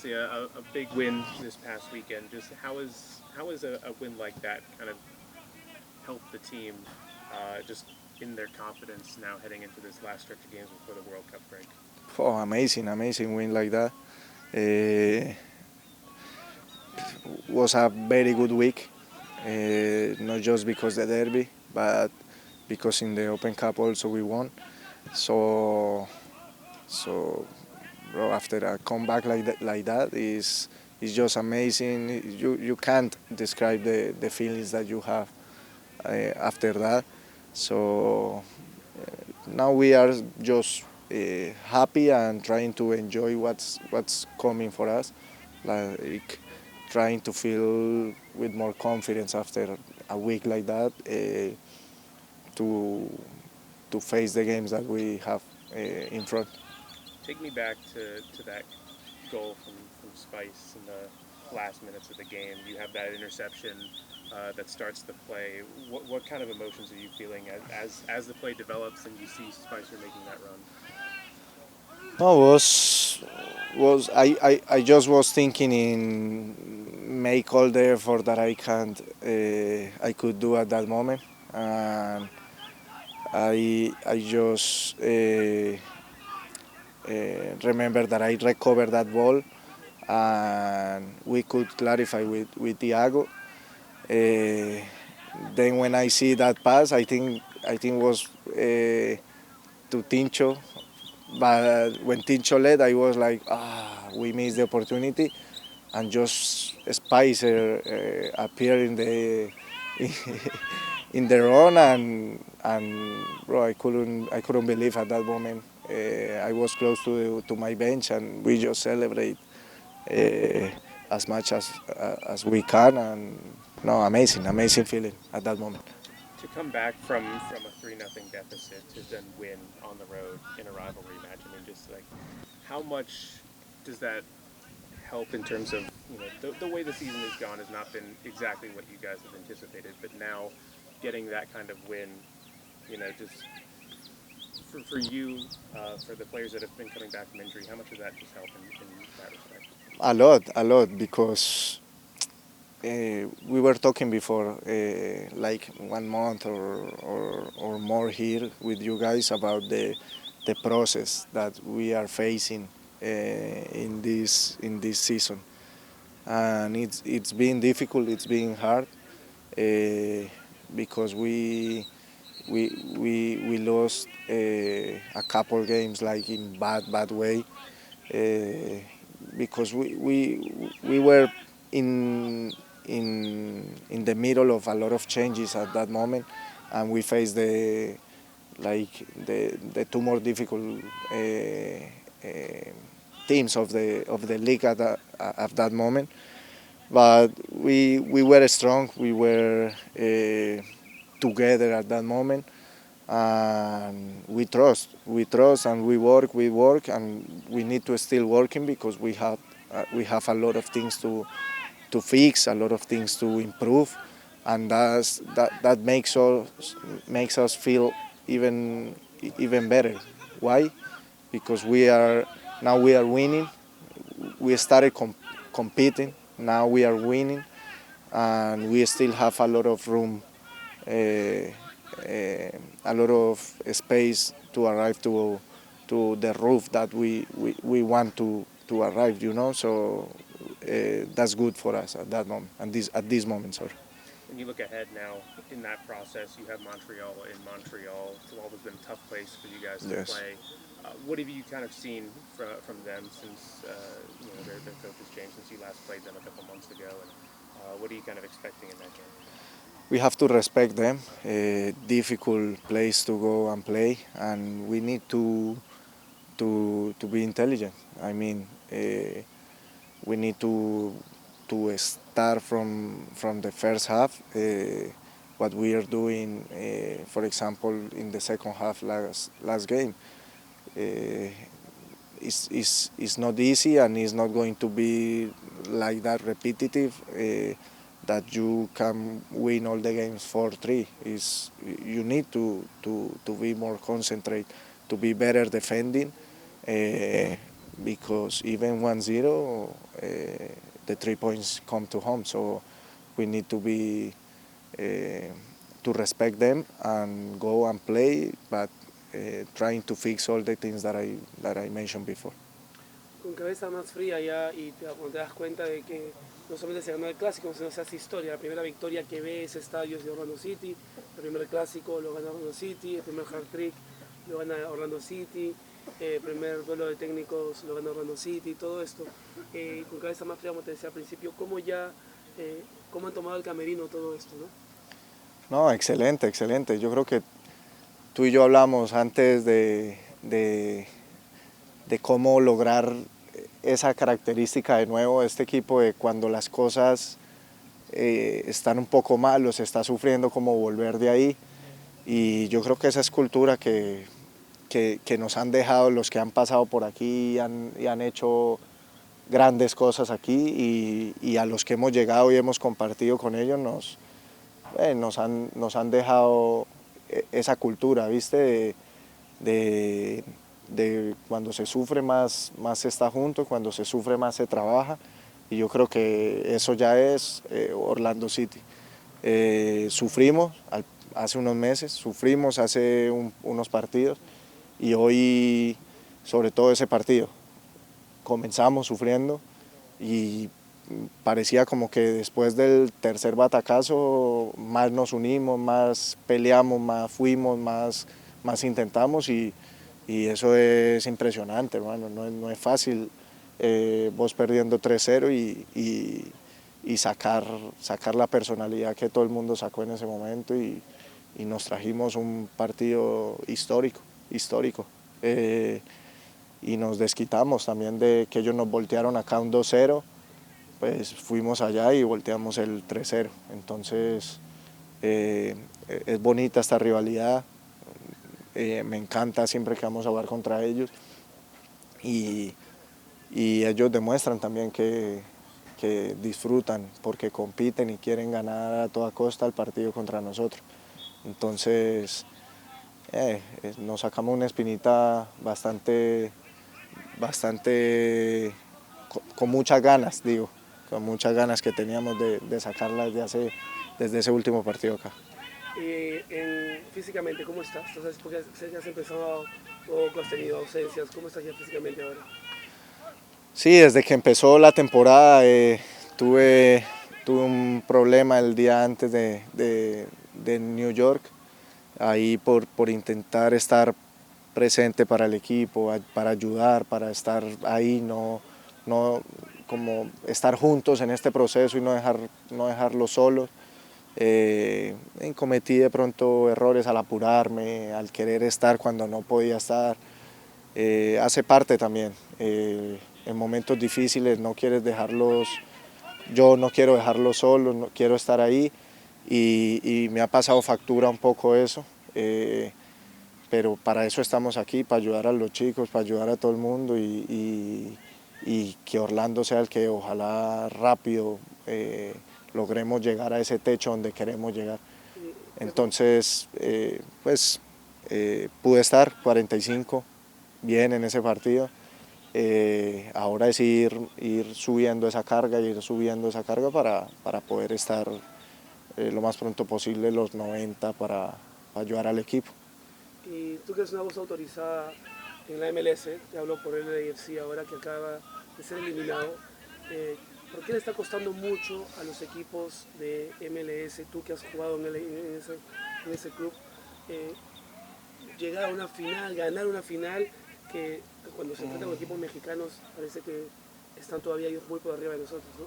obviously a big win this past weekend. Just how is a win like that kind of help the team just in their confidence now heading into this last stretch of games before the World Cup break? Oh, amazing win like that. Uh, was a very good week, not just because the derby, but because in the Open Cup also we won. So, so bro, after a comeback like that is just amazing. You can't describe the feelings that you have after that. So now we are just happy and trying to enjoy what's coming for us, like trying to feel with more confidence after a week like that to to face the games that we have in front. Take me back to that goal from Spice in the last minutes of the game. You have that interception that starts the play. What kind of emotions are you feeling as the play develops and you see Spicer making that run? No, I just was thinking in make all the effort that I could do at that moment, and I just remember that I recovered that ball and we could clarify with Thiago. Uh, then when I see that pass, I think was to Tincho, but when Tincho led, I was like, we missed the opportunity, and just Spicer appeared in the in the run, and bro, I couldn't believe at that moment. I was close to my bench, and we just celebrate uh, as much as we can, and no, amazing feeling at that moment. To come back from a 3-0 deficit to then win on the road in a rivalry match. I mean, just like how much does that help in terms of the way the season has gone has not been exactly what you guys have anticipated, but now getting that kind of win, just for you, for the players that have been coming back from injury, how much does that just help in that respect? A lot, because we were talking before, like 1 month or more here with you guys about the process that we are facing in this season, and it's been difficult, it's been hard, uh, because we lost a couple games like in bad way, uh, because we were in in the middle of a lot of changes at that moment, and we faced the two more difficult teams of the league at that moment. But we were strong. We were together at that moment, and we trust and we work, and we need to still working because we have a lot of things to fix, a lot of things to improve, and that makes us feel even better. Why? Because we are winning. We started competing. Now we are winning, and we still have a lot of room, uh, a lot of space to arrive to the roof that we want to arrive. So that's good for us at that moment, and at this moment. Sorry. When you look ahead now in that process, you have Montreal in Montreal. It's always been a tough place for you guys to Yes. play. What have you kind of seen from them since their coach has changed since you last played them a couple months ago, and what are you kind of expecting in that game? We have to respect them. Difficult place to go and play, and we need to be intelligent. I mean, we need to start from the first half. What we are doing, for example, in the second half last game, uh, is not easy, and it's not going to be like that repetitive. That you can win all the games 4-3. Is you need to be more concentrate, to be better defending, because even 1-0, the 3 points come to home. So we need to be to respect them and go and play, but trying to fix all the things that I mentioned before. Con cabeza más fría ya y cuando te das cuenta de que no solamente se ganó el clásico, sino se hace historia. La primera victoria que ve ese estadio es de Orlando City, el primer clásico lo gana Orlando City, el primer hard trick lo gana Orlando City, el primer duelo de técnicos lo gana Orlando City, todo esto. Con cabeza más fría, como te decía al principio, ¿cómo han tomado el camerino todo esto, no? No, excelente, excelente. Yo creo que tú y yo hablamos antes de cómo lograr esa característica de nuevo de este equipo, de cuando las cosas están un poco mal o se está sufriendo, como volver de ahí. Y yo creo que esa es cultura que nos han dejado los que han pasado por aquí y han hecho grandes cosas aquí, y a los que hemos llegado y hemos compartido con ellos nos han dejado esa cultura, ¿viste? De cuando se sufre más se está junto, cuando se sufre más se trabaja, y yo creo que eso ya es Orlando City. Sufrimos hace unos meses, sufrimos hace unos partidos, y hoy sobre todo ese partido comenzamos sufriendo y parecía como que después del tercer batacazo más nos unimos, más peleamos, más fuimos, más intentamos, y eso es impresionante, hermano. No es fácil vos perdiendo 3-0 y sacar la personalidad que todo el mundo sacó en ese momento, y nos trajimos un partido histórico. Y nos desquitamos también de que ellos nos voltearon acá un 2-0, pues fuimos allá y volteamos el 3-0. Entonces es bonita esta rivalidad, me encanta siempre que vamos a jugar contra ellos, y ellos demuestran también que disfrutan porque compiten y quieren ganar a toda costa el partido contra nosotros. Entonces nos sacamos una espinita bastante con muchas ganas, con muchas ganas que teníamos de sacarla desde ese último partido acá. Físicamente, ¿cómo estás? Entonces, porque sé que has empezado poco, has tenido ausencias, ¿cómo estás ya físicamente ahora? Sí, desde que empezó la temporada tuve un problema el día antes de New York, ahí por intentar estar presente para el equipo, para ayudar, para estar ahí, no como estar juntos en este proceso y no dejarlo solos. Cometí de pronto errores al apurarme, al querer estar cuando no podía estar. Hace parte también. En momentos difíciles no quieres dejarlos, yo no quiero dejarlos solos, no quiero estar ahí, y me ha pasado factura un poco eso. Pero para eso estamos aquí, para ayudar a los chicos, para ayudar a todo el mundo, y que Orlando sea el que ojalá rápido logremos llegar a ese techo donde queremos llegar. Entonces, pude estar 45 bien en ese partido. Ahora es ir subiendo esa carga para poder estar lo más pronto posible los 90 para ayudar al equipo. Y tú que eres una voz autorizada en la MLS, te hablo por el LAFC ahora que acaba de ser eliminado, ¿por qué le está costando mucho a los equipos de MLS, tú que has jugado en ese club, llegar a una final, ganar una final, que cuando se enfrentan con equipos mexicanos parece que están todavía ellos muy por arriba de nosotros, ¿no?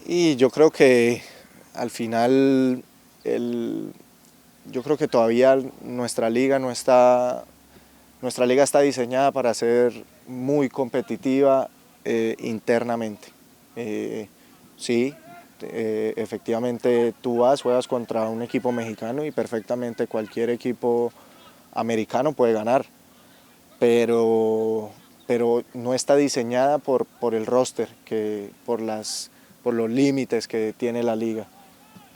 Y yo creo que al final yo creo que todavía nuestra liga está diseñada para ser muy competitiva internamente. Sí, efectivamente tú juegas contra un equipo mexicano y perfectamente cualquier equipo americano puede ganar, pero no está diseñada por el roster, por los límites que tiene la liga.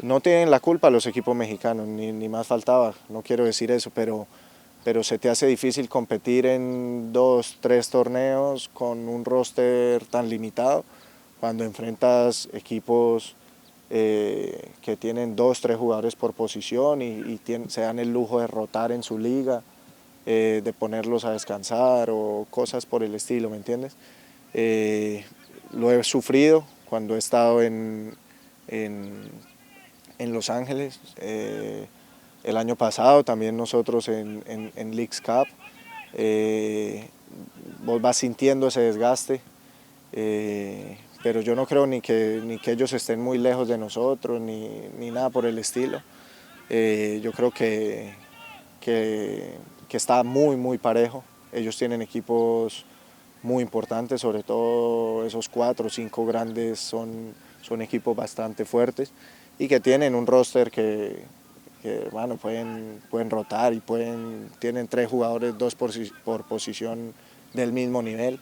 No tienen la culpa los equipos mexicanos, ni más faltaba, no quiero decir eso, pero pero se te hace difícil competir en 2, 3 torneos con un roster tan limitado cuando enfrentas equipos que tienen 2, 3 jugadores por posición y se dan el lujo de rotar en su liga, de ponerlos a descansar o cosas por el estilo, ¿me entiendes? Lo he sufrido cuando he estado en Los Ángeles. El año pasado también nosotros en Leagues Cup. Vos vas sintiendo ese desgaste, pero yo no creo ni que ellos estén muy lejos de nosotros ni nada por el estilo. Yo creo que está muy parejo. Ellos tienen equipos muy importantes, sobre todo esos 4 o 5 grandes son equipos bastante fuertes y que tienen un roster que bueno, pueden rotar y tienen 3 jugadores, 2 por posición del mismo nivel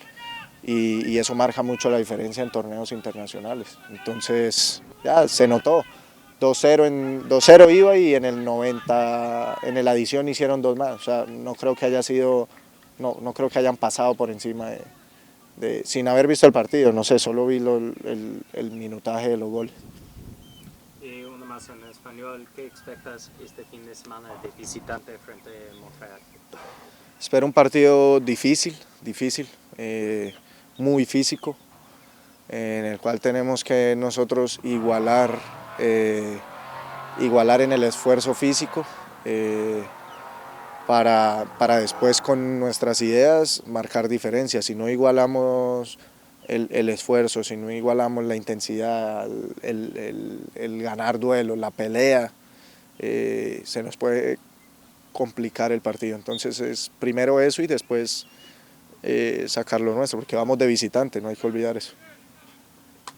y eso marca mucho la diferencia en torneos internacionales. Entonces ya se notó. 2-0 iba y en el 90, en la adición hicieron 2 más. O sea, no creo que haya sido, no creo que hayan pasado por encima sin haber visto el partido. No sé, solo vi el minutaje de los goles. Y una más en español, ¿qué expectas este fin de semana de visitante frente a Montreal? Espero un partido difícil, muy físico, en el cual tenemos que nosotros igualar en el esfuerzo físico para después con nuestras ideas marcar diferencias. Si no igualamos el esfuerzo, si no igualamos la intensidad, el ganar duelos, la pelea, se nos puede complicar el partido. Entonces es primero eso y después sacar lo nuestro, porque vamos de visitante, no hay que olvidar eso.